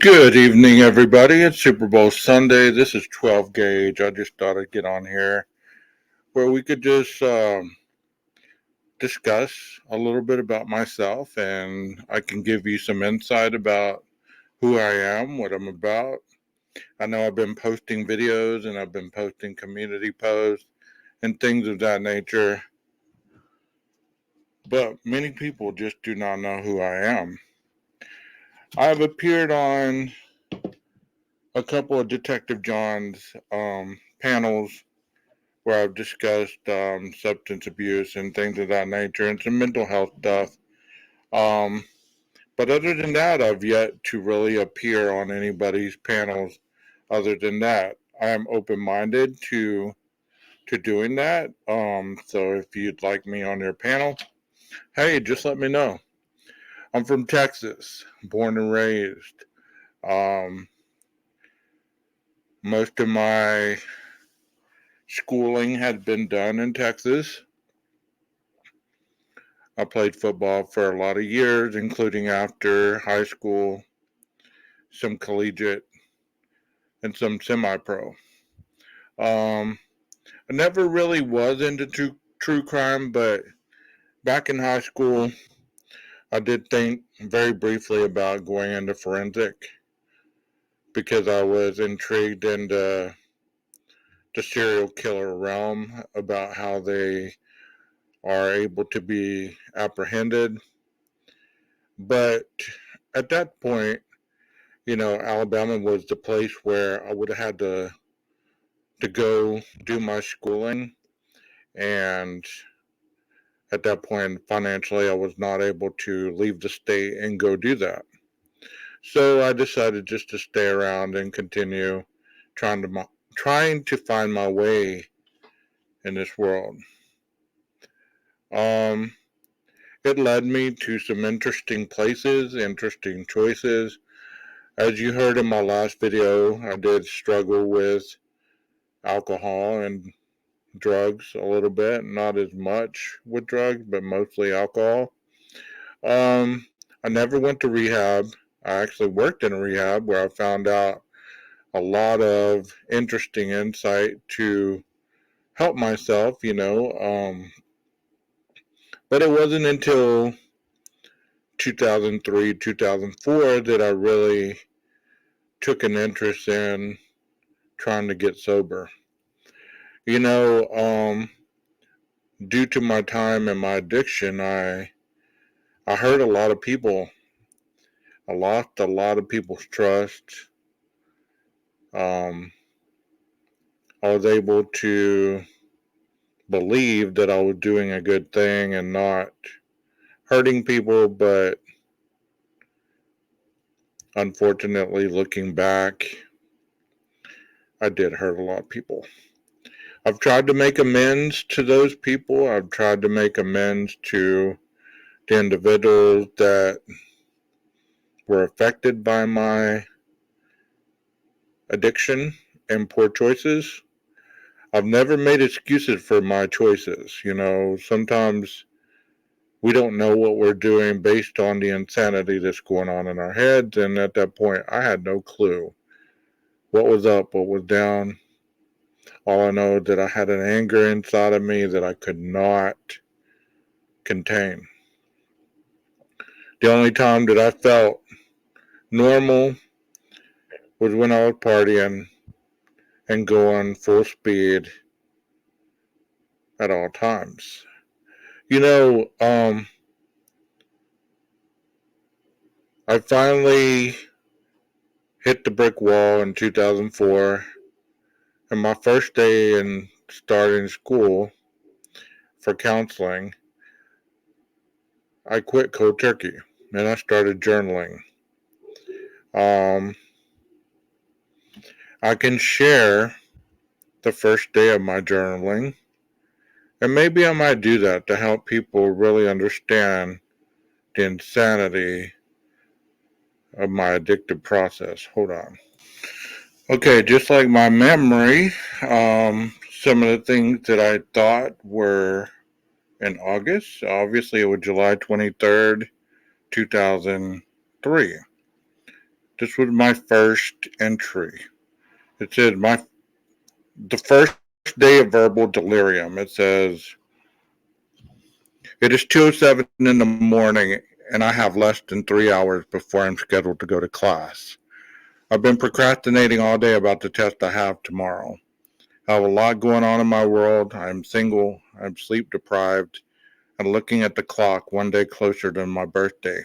Good evening, everybody. It's Super Bowl Sunday. This is 12 Gauge. I just thought I'd get on here where we could just discuss a little bit about myself and I can give you some insight about who I am, what I'm about. I know I've been posting videos and I've been posting community posts and things of that nature, but many people just do not know who I am. I've appeared on a couple of Detective John's panels where I've discussed substance abuse and things of that nature and some mental health stuff. Um, but other than that, I've yet to really appear on anybody's panels. Other than that, I am open-minded to doing that. So if you'd like me on your panel, hey, just let me know. I'm from Texas, born and raised. Um, Most of my schooling had been done in Texas. I played football for a lot of years, including after high school, some collegiate, and some semi pro. Um, I never really was into true crime, but back in high school, I did think very briefly about going into forensic because I was intrigued into the serial killer realm about how they are able to be apprehended. But at that point, Alabama was the place where I would have had to go do my schooling, and at that point, financially, I was not able to leave the state and go do that. So I decided just to stay around and continue trying to trying to find my way in this world. Um, it led me to some interesting places, interesting choices. As you heard in my last video, I did struggle with alcohol and drugs a little bit, not as much with drugs, but mostly alcohol. I never went to rehab. I actually worked in a rehab where I found out a lot of interesting insight to help myself. But it wasn't until 2003, 2004 that I really took an interest in trying to get sober. You know, due to my time and my addiction, I hurt a lot of people. I lost a lot of people's trust. Um, I was able to believe that I was doing a good thing and not hurting people, but unfortunately, looking back, I did hurt a lot of people. I've tried to make amends to those people. I've tried to make amends to the individuals that were affected by my addiction and poor choices. I've never made excuses for my choices. Sometimes we don't know what we're doing based on the insanity that's going on in our heads. And at that point, I had no clue what was up, what was down. All I know is that I had an anger inside of me that I could not contain. The only time that I felt normal was when I was partying and going full speed at all times. You know, I finally hit the brick wall in 2004, and my first day in starting school for counseling, I quit cold turkey and I started journaling. Um, I can share the first day of my journaling, and maybe I might do that to help people really understand the insanity of my addictive process. Hold on. Okay, just like my memory, some of the things that I thought were in August, obviously it was July 23rd, 2003. This was my first entry. It said the first day of verbal delirium. It says it is 2:07 in the morning and I have less than 3 hours before I'm scheduled to go to class. I've been procrastinating all day about the test I have tomorrow. I have a lot going on in my world. I'm single, I'm sleep deprived, and looking at the clock one day closer to my birthday,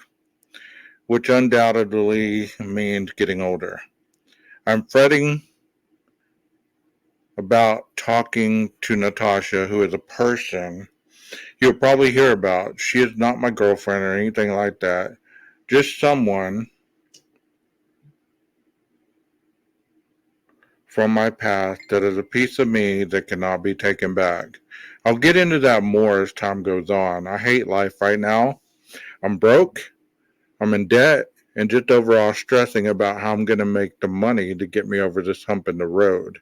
which undoubtedly means getting older. I'm fretting about talking to Natasha, who is a person you'll probably hear about. She is not my girlfriend or anything like that, just someone from my past that is a piece of me that cannot be taken back. I'll get into that more as time goes on. I hate life right now. I'm broke, I'm in debt, and just overall stressing about how I'm going to make the money to get me over this hump in the road.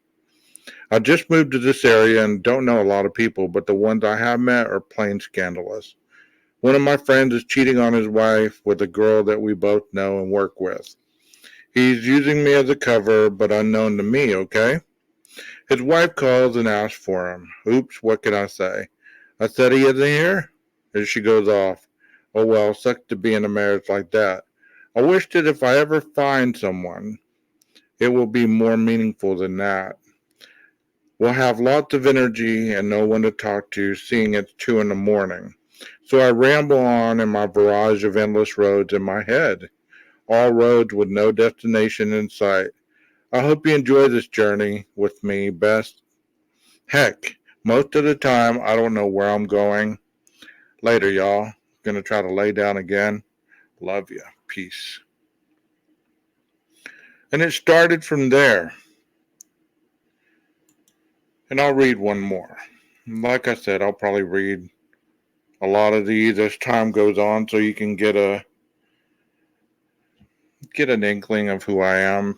I just moved to this area and don't know a lot of people, but the ones I have met are plain scandalous. One of my friends is cheating on his wife with a girl that we both know and work with. He's using me as a cover, but unknown to me, okay? His wife calls and asks for him. Oops, what can I say? I said he isn't here? And she goes off. Oh well, sucks to be in a marriage like that. I wish that if I ever find someone, it will be more meaningful than that. We'll have lots of energy and no one to talk to, seeing it's 2 in the morning. So I ramble on in my barrage of endless roads in my head, all roads with no destination in sight. I hope you enjoy this journey with me best. Heck, most of the time I don't know where I'm going. Later, y'all. Gonna try to lay down again. Love ya. Peace. And it started from there. And I'll read one more. Like I said, I'll probably read a lot of these as time goes on so you can get an inkling of who I am.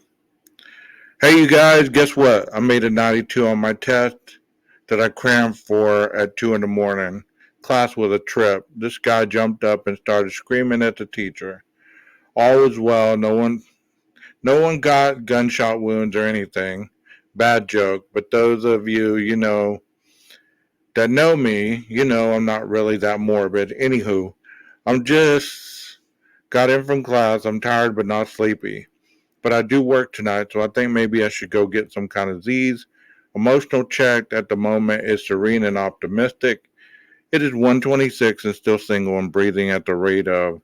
Hey you guys, guess what? I made a 92 on my test that I crammed for at 2 in the morning. Class was a trip. This guy jumped up and started screaming at the teacher. All was well. No one got gunshot wounds or anything. Bad joke, but those of you, that know me, I'm not really that morbid. Anywho, I'm just got in from class. I'm tired but not sleepy. But I do work tonight, so I think maybe I should go get some kind of Z's. Emotional check at the moment is serene and optimistic. It is 1:26 and still single and breathing at the rate of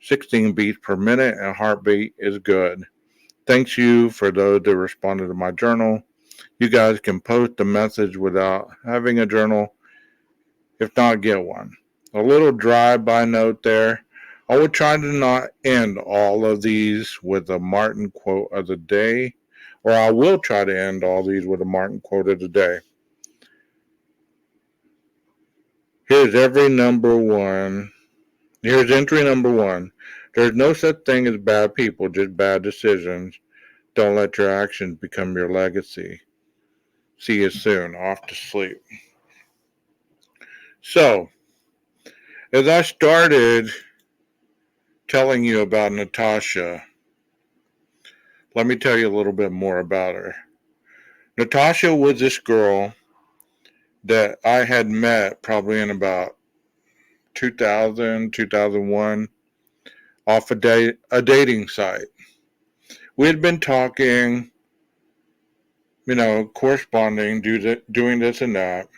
16 beats per minute, and heartbeat is good. Thanks you for those that responded to my journal. You guys can post a message without having a journal. If not, get one. A little drive-by note there. I will try to not end all of these with a Martin quote of the day, or I will try to end all these with a Martin quote of the day. Here's entry number one. There's no such thing as bad people, just bad decisions. Don't let your actions become your legacy. See you soon. Off to sleep. So, as I started telling you about Natasha, let me tell you a little bit more about her. Natasha was this girl that I had met probably in about 2000, 2001 off a dating site. We had been talking, corresponding, doing this and that.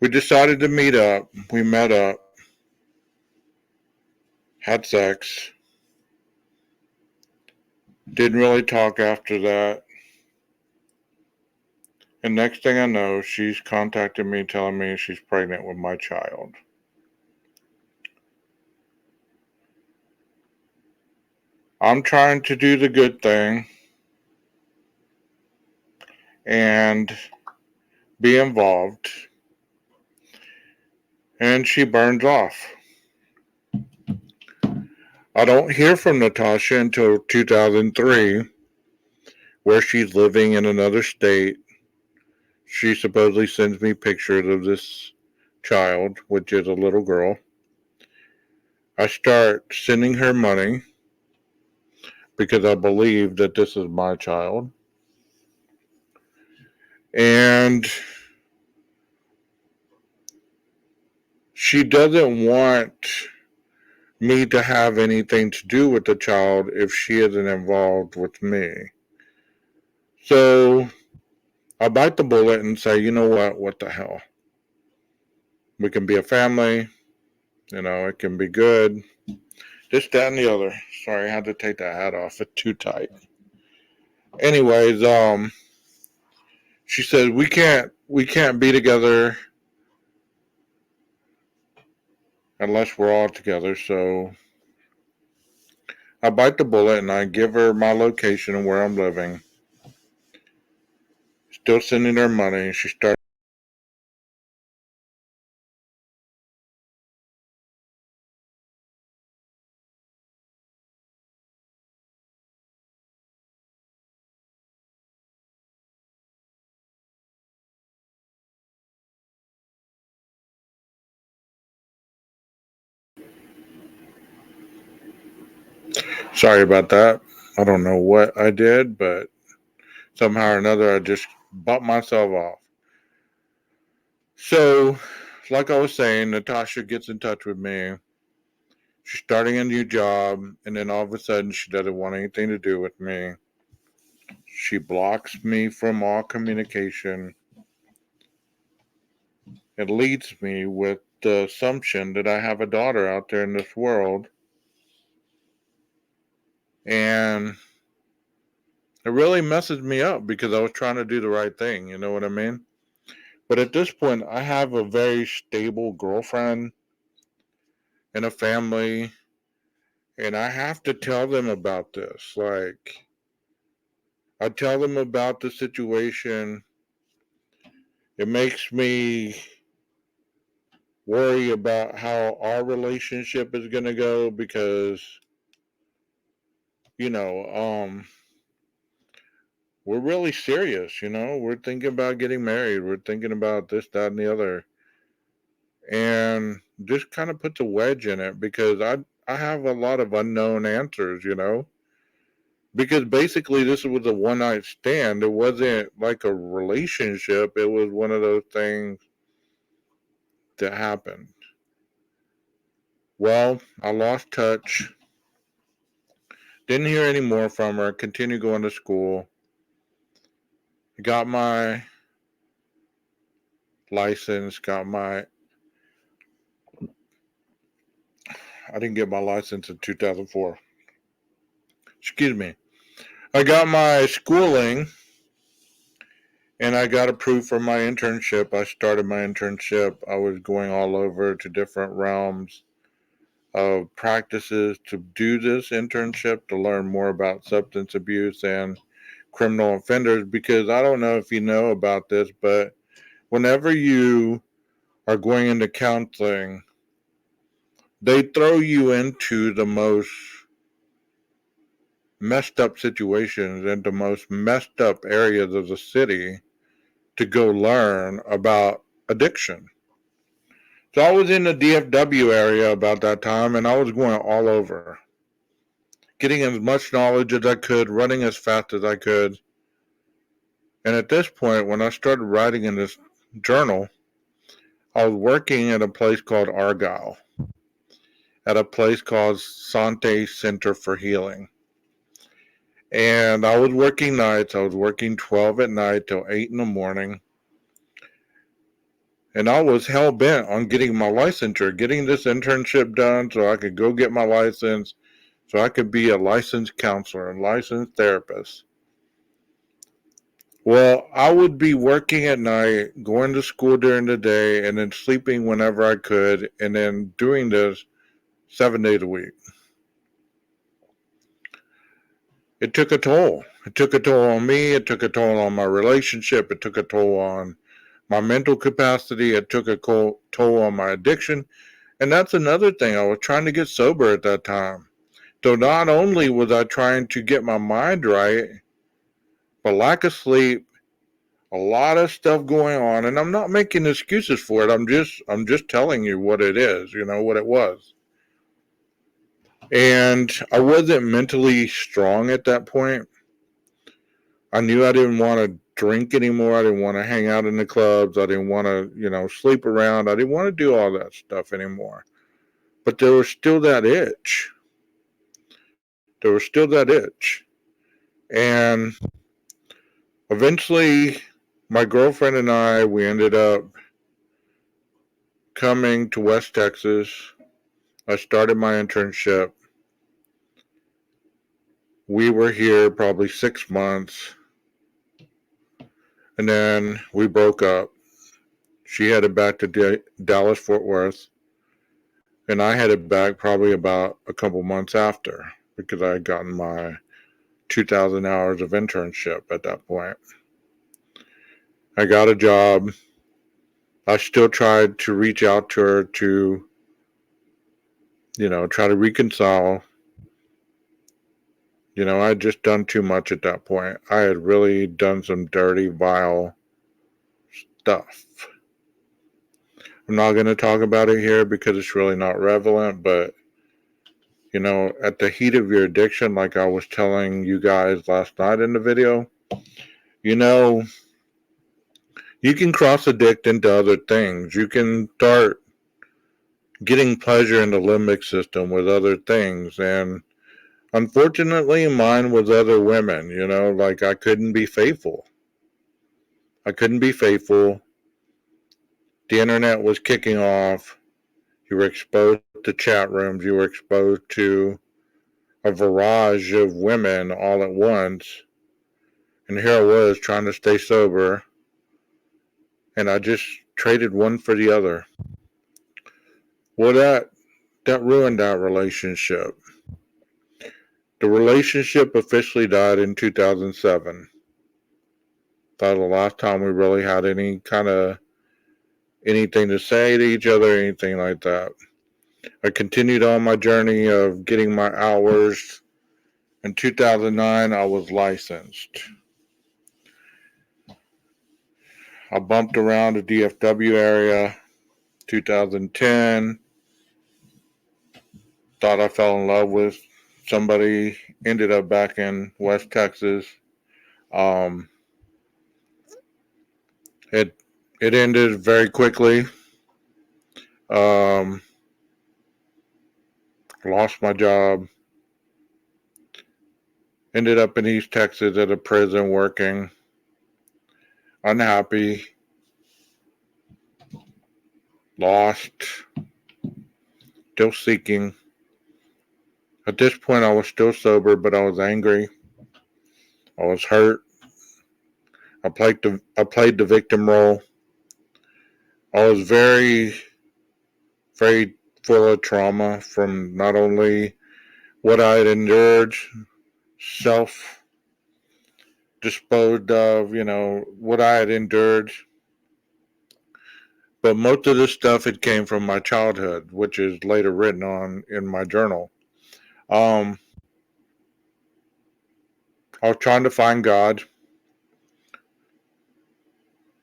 We decided to meet up. We met up, had sex, didn't really talk after that. And next thing I know, she's contacted me telling me she's pregnant with my child. I'm trying to do the good thing and be involved. And she burns off. I don't hear from Natasha until 2003, where she's living in another state. She supposedly sends me pictures of this child, which is a little girl. I start sending her money. because I believe that this is my child. And she doesn't want me to have anything to do with the child if she isn't involved with me. So I bite the bullet and say, you know what the hell? We can be a family, it can be good. This, that, and the other. Sorry, I had to take that hat off. It's too tight. Anyways, she said we can't be together unless we're all together. So I bite the bullet and I give her my location and where I'm living. Still sending her money. She starts. Sorry about that. I don't know what I did, but somehow or another I just bumped myself off. So, like I was saying, Natasha gets in touch with me. She's starting a new job, and then all of a sudden she doesn't want anything to do with me. She blocks me from all communication. It leads me with the assumption that I have a daughter out there in this world. And it really messes me up because I was trying to do the right thing, you know what I mean? But at this point, I have a very stable girlfriend and a family, and I have to tell them about this. Like, I tell them about the situation. It makes me worry about how our relationship is going to go because, you know, we're really serious, we're thinking about getting married. We're thinking about this, that, and the other. And just kind of puts a wedge in it because I have a lot of unknown answers, because basically this was a one night stand. It wasn't like a relationship. It was one of those things that happened. Well, I lost touch. Didn't hear any more from her. Continued going to school. Got my license. I didn't get my license in 2004. Excuse me. I got my schooling and I got approved for my internship. I started my internship. I was going all over to different realms of practices to do this internship to learn more about substance abuse and criminal offenders, because I don't know if you know about this, but whenever you are going into counseling, they throw you into the most messed up situations and the most messed up areas of the city to go learn about addiction. So I was in the DFW area about that time, and I was going all over, getting as much knowledge as I could, running as fast as I could. And at this point, when I started writing in this journal, I was working at a place called Argyle, at a place called Sante Center for Healing. And I was working nights. I was working 12 at night till 8 in the morning. And I was hell bent on getting my licensure, getting this internship done so I could go get my license, so I could be a licensed counselor and licensed therapist. Well, I would be working at night, going to school during the day, and then sleeping whenever I could, and then doing this 7 days a week. It took a toll. It took a toll on me. It took a toll on my relationship. It took a toll on my mental capacity. It took a toll on my addiction. And that's another thing. I was trying to get sober at that time. So not only was I trying to get my mind right, but lack of sleep, a lot of stuff going on, and I'm not making excuses for it. I'm just telling you what it is, what it was. And I wasn't mentally strong at that point. I knew I didn't want to drink anymore. I didn't want to hang out in the clubs. I didn't want to, sleep around. I didn't want to do all that stuff anymore. But there was still that itch. There was still that itch. And eventually, my girlfriend and we ended up coming to West Texas. I started my internship. We were here probably 6 months. And then we broke up. She headed back to Dallas, Fort Worth. And I headed back probably about a couple months after because I had gotten my 2,000 hours of internship at that point. I got a job. I still tried to reach out to her to, try to reconcile. I had just done too much at that point. I had really done some dirty, vile stuff. I'm not going to talk about it here because it's really not relevant, but at the heat of your addiction, like I was telling you guys last night in the video, you can cross addict into other things. You can start getting pleasure in the limbic system with other things. And unfortunately, mine was other women, like I couldn't be faithful. The internet was kicking off. You were exposed to chat rooms. You were exposed to a barrage of women all at once. And here I was trying to stay sober. And I just traded one for the other. Well, that ruined that relationship. The relationship officially died in 2007. That was the last time we really had any kind of anything to say to each other, anything like that. I continued on my journey of getting my hours. In 2009, I was licensed. I bumped around the DFW area. 2010, thought I fell in love with somebody, ended up back in West Texas. Um, it ended very quickly. Lost my job. Ended up in East Texas at a prison working. Unhappy. Lost. Still seeking. At this point, I was still sober, but I was angry. I was hurt. I played the victim role. I was very, very full of trauma from not only what I had endured, self disposed of, what I had endured. But most of this stuff it came from my childhood, which is later written on in my journal. I was trying to find God.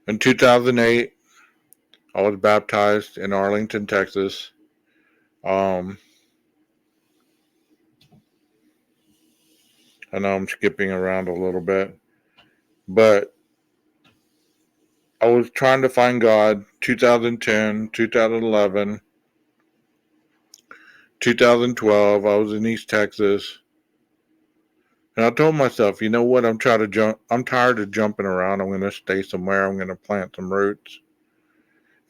In 2008, I was baptized in Arlington, Texas. I know I'm skipping around a little bit, but I was trying to find God 2010, 2011, 2012. I was in East Texas. And I told myself, you know what? I'm tired of jumping around. I'm going to stay somewhere. I'm going to plant some roots.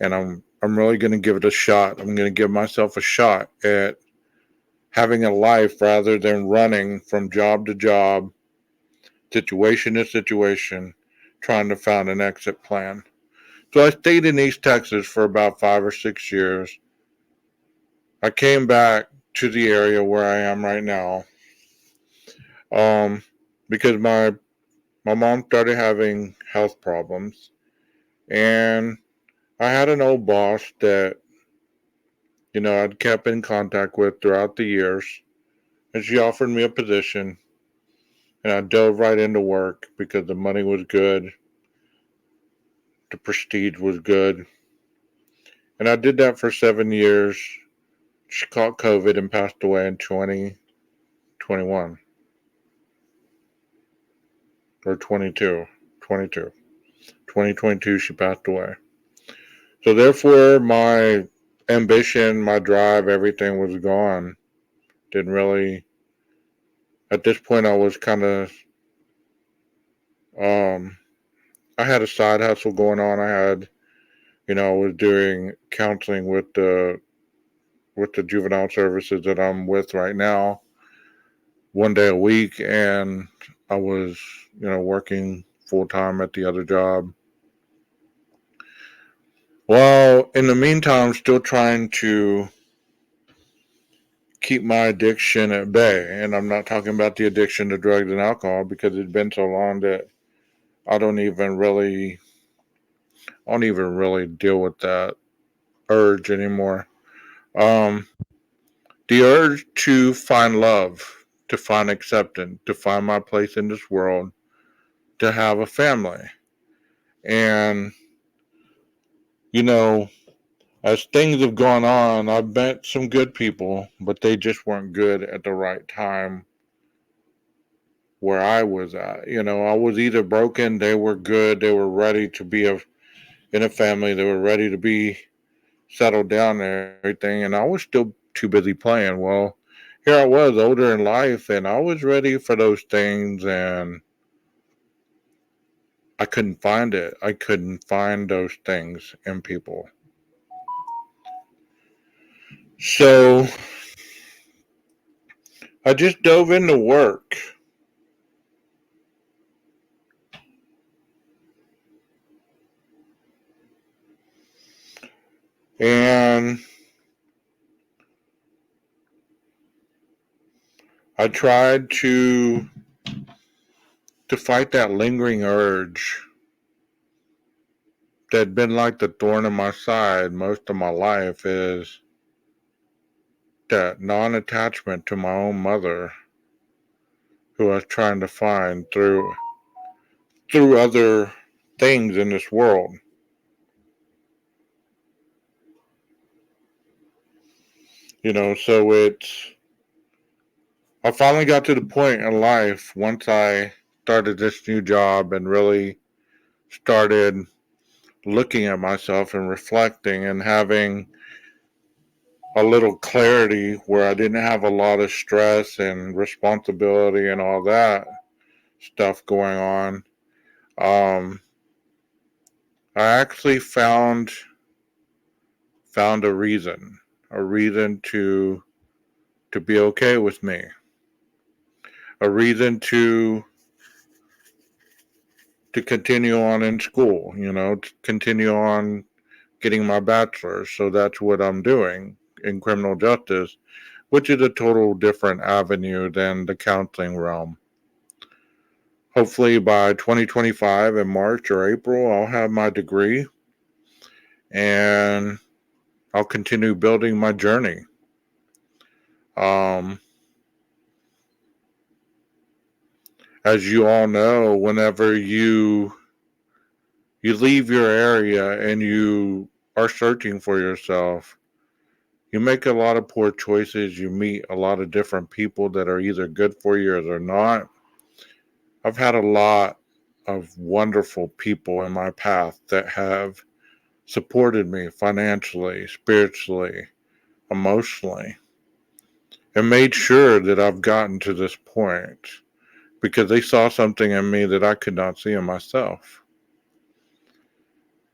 And I'm really going to give it a shot. I'm going to give myself a shot at having a life rather than running from job to job, situation to situation, trying to find an exit plan. So I stayed in East Texas for about 5 or 6 years. I came back to the area where I am right now, because my mom started having health problems, and I had an old boss that I'd kept in contact with throughout the years, and she offered me a position, and I dove right into work because the money was good, the prestige was good, and I did that for 7 years, She caught COVID and passed away in 2021 or 22. 22. 2022, she passed away. So therefore, my ambition, my drive, everything was gone. Didn't really. At this point, I was kind of. I had a side hustle going on. I was doing counseling with the juvenile services that I'm with right now, one day a week, and I was, working full time at the other job. Well, in the meantime, still trying to keep my addiction at bay. And I'm not talking about the addiction to drugs and alcohol because it's been so long that I don't even really deal with that urge anymore. Um, the urge to find love, to find acceptance, to find my place in this world, to have a family. And, you know, as things have gone on, I've met some good people, but they just weren't good at the right time where I was at. I was either broken, they were good, they were ready to be in a family, they were ready to be settled down and everything, and I was still too busy playing. Well, here I was older in life, and I was ready for those things, and I couldn't find it. I couldn't find those things in people. So I just dove into work. And I tried to fight that lingering urge that had been like the thorn in my side most of my life, is that non-attachment to my own mother, who I was trying to find through other things in this world. So I finally got to the point in life once I started this new job and really started looking at myself and reflecting and having a little clarity where I didn't have a lot of stress and responsibility and all that stuff going on. Um, I actually found a reason to be okay with me, a reason to continue on in school, to continue on getting my bachelor's. So that's what I'm doing in criminal justice, which is a total different avenue than the counseling realm. Hopefully by 2025 in March or April, I'll have my degree and I'll continue building my journey. Um, as you all know, whenever you leave your area and you are searching for yourself, you make a lot of poor choices. You meet a lot of different people that are either good for you or they're not. I've had a lot of wonderful people in my path that have supported me financially, spiritually, emotionally, and made sure that I've gotten to this point because they saw something in me that I could not see in myself.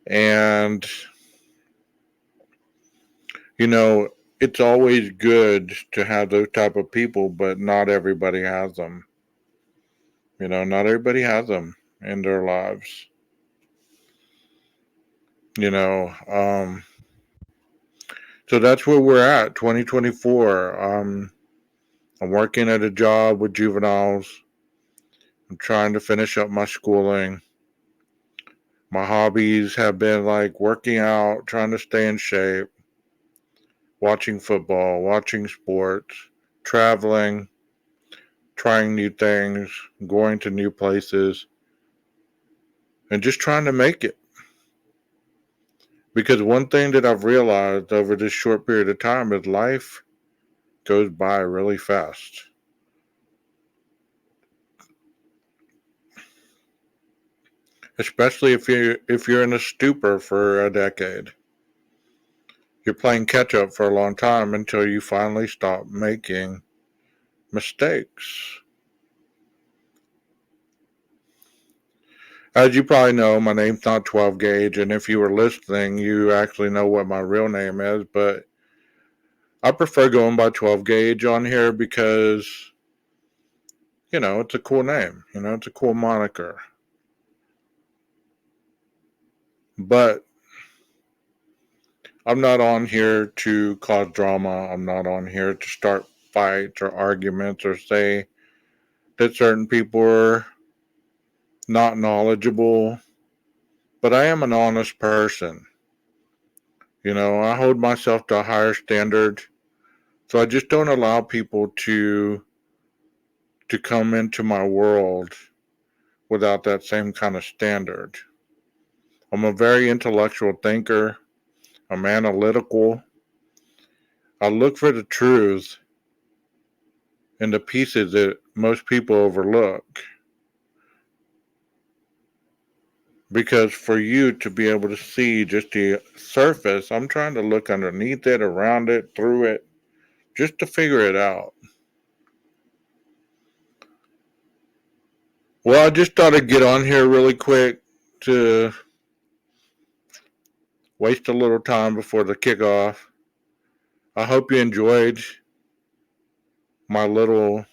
And, you know, it's always good to have those type of people, but not everybody has them. Not everybody has them in their lives. You know, um, so that's where we're at, 2024. I'm working at a job with juveniles. I'm trying to finish up my schooling. My hobbies have been like working out, trying to stay in shape, watching football, watching sports, traveling, trying new things, going to new places, and just trying to make it. Because one thing that I've realized over this short period of time is life goes by really fast. Especially if you're in a stupor for a decade. You're playing catch up for a long time until you finally stop making mistakes. As you probably know, my name's not 12 Gauge, and if you were listening, you actually know what my real name is, but I prefer going by 12 Gauge on here because, it's a cool name. It's a cool moniker. But I'm not on here to cause drama. I'm not on here to start fights or arguments or say that certain people are not knowledgeable. But I am an honest person. I hold myself to a higher standard. So I just don't allow people to come into my world without that same kind of standard. I'm a very intellectual thinker. I'm analytical. I look for the truth in the pieces that most people overlook. Because for you to be able to see just the surface, I'm trying to look underneath it, around it, through it, just to figure it out. Well, I just thought I'd get on here really quick to waste a little time before the kickoff. I hope you enjoyed my little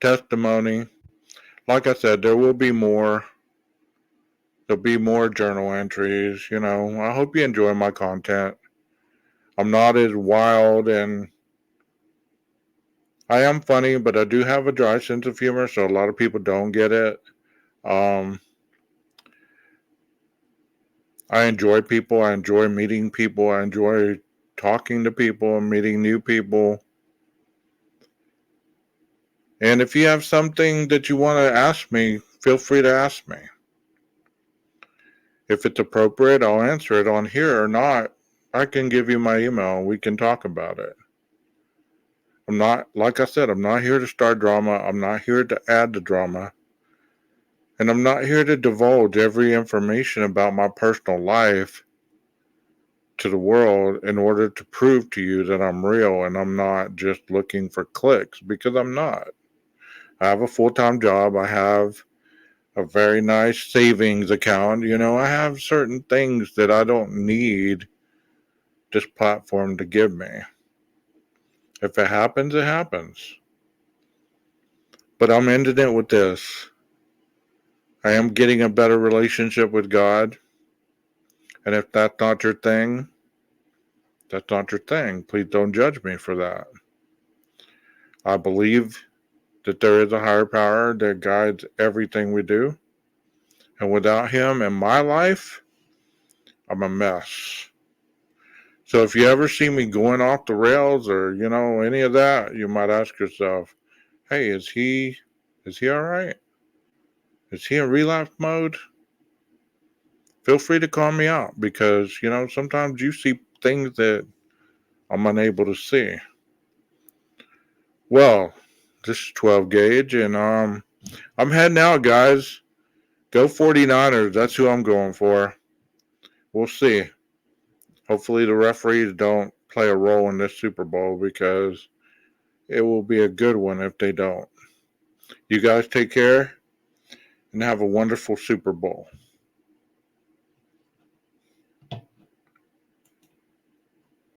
testimony. Like I said, there will be more. There'll be more journal entries. I hope you enjoy my content. I'm not as wild, and I am funny, but I do have a dry sense of humor, so a lot of people don't get it. I enjoy people. I enjoy meeting people. I enjoy talking to people and meeting new people. And if you have something that you want to ask me, feel free to ask me. If it's appropriate, I'll answer it on here or not. I can give you my email and we can talk about it. Like I said, I'm not here to start drama. I'm not here to add the drama. And I'm not here to divulge every information about my personal life to the world in order to prove to you that I'm real and I'm not just looking for clicks, because I'm not. I have a full-time job. I have a very nice savings account. I have certain things that I don't need this platform to give me. If it happens, it happens. But I'm ending it with this. I am getting a better relationship with God. And if that's not your thing, that's not your thing. Please don't judge me for that. I believe that there is a higher power that guides everything we do. And without him in my life, I'm a mess. So if you ever see me going off the rails or, any of that, you might ask yourself, hey, is he all right? Is he in relapse mode? Feel free to call me out because, sometimes you see things that I'm unable to see. Well, this is 12 Gauge, and I'm heading out, guys. Go 49ers. That's who I'm going for. We'll see. Hopefully the referees don't play a role in this Super Bowl because it will be a good one if they don't. You guys take care and have a wonderful Super Bowl.